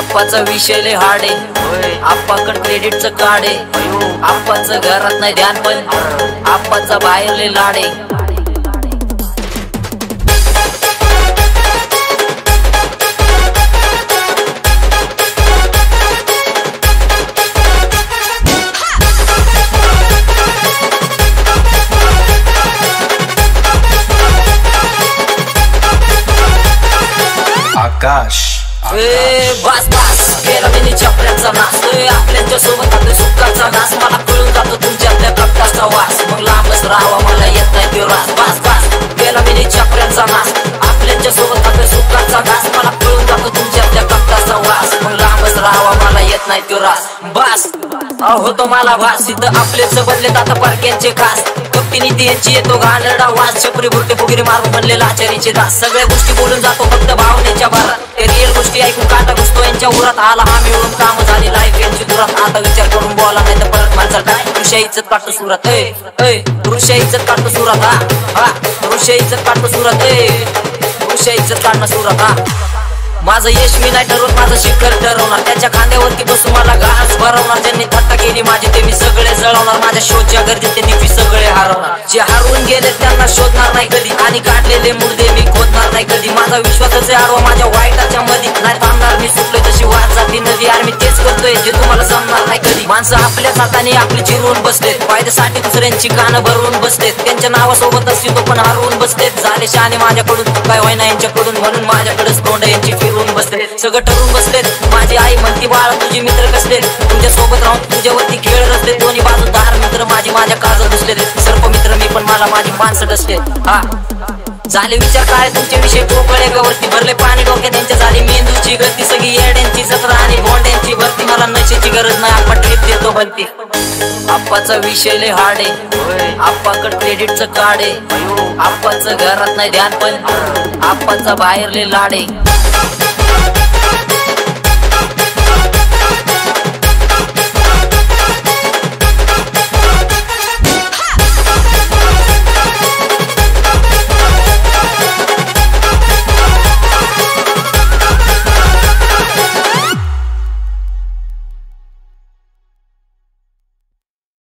आप्पाचा विषय लय हार्ड आहे, आप्पाकड क्रेडिटचं कार्ड आहे, आप्पाचं घरात नाही ध्यान पण आप्पाचा बाहेर लय लाड आहे. आकाश बस बस केला मी चपऱ्याचा नाच, आपल्याच्या सोबत आपल्या सुखाचा नाच. मला कळून जातो तुमच्यातल्या प्रकाशचा वास, मग लांबच राहावा मला येत नाही तो रास. बस बस केला मी चपऱ्याचा नाच, आपल्याच्या सोबत आपल्या सुखाचा नाच. मला कळून जातो तुमच्यातल्या प्रकाशचा वास, मग लांबच राहावा मला येत नाही तो रास. बस होतो मला भास, इथं आपलेच बनलेत आता परक्यांचे खास. कप्पीनी त्यांची येतो घाणेरडा वास, छपरी बुरटे फुगरी मारून बनलेला आचारीचे दास. सगळ्या गोष्टी बोलून जातो फक्त भावनेच्या भरात, ते रिअल गोष्टी ऐकून काटा घुसतो यांच्या उरात. आला हा मिळून काम झाली लाईफ यांची दुरात. आता विचार करून बोला नाही तर परत माणसाला काय ऋषा इज्जत काढतो सुरात. ऋषा इज्जत काढतो सुरात. हा ऋषा इज्जत काढतो सुरात. ऋषा इज्जत काढणं सुरात. हा माझं यश मी नाही ठरवत, माझं शिखर ठरवणार. त्याच्या खांद्यावरती बसून मला घास भरवणार. ज्यांनी थट्टा केली माझी ते मी सगळे जळवणार. माझ्या शोधच्या गर्दीत त्यांनी मी सगळे हरवणार. जे हरवून गेले त्यांना शोधणार नाही कधी, आणि काढलेले मुर्दे मी खोदणार नाही कधी. माझा विश्वासाचे आडवा माझ्या वाईटाच्या मध्ये नाही थांबणार. मी सुटलोय तशी वाट जाती नदी, आणि मी तेच करतोय जे तुम्हाला जमणार नाही कधी. माणसं आपल्याच हाताने आपली चिरवून बसलेत, फायद्यासाठी दुसऱ्यांची कानं भरवून बसलेत. त्यांच्या नावासोबत असती तो पण हरवून बसलेत. झाले शहाणे माझ्याकडून काय होईना यांच्याकडून, म्हणून माझ्याकडेच तोंड यांची फिरून बसलेत. सगळं ठरवून बसलेत. माझी आई म्हणती बाळा तुझे मित्र कसले, तुझ्या सोबत राहून तुझ्यावरती खेळ रचले. दोन्ही बाजू दार मित्र माझी माझ्या काजळ घुसले. सर्प मित्र मी पण मला माझी माणसं डसले. हा झाले विचार काय तुमचे विषय पोकळे गवरती, भरले पाणी डोक्यात त्यांच्या. झाली मेंदूची गती सगळी येड्यांची जत्रा आणि भोंड्यांची भरती. मला नशेची गरज नाही, आपण ट्रिप देतो बनती. आप्पाचा विषय लय हार्ड आहे, आप्पाकड क्रेडिटचं कार्ड आहे, आप्पाचं घरात नाही ध्यान पण आप्पाचा बाहेर लय लाड आहे.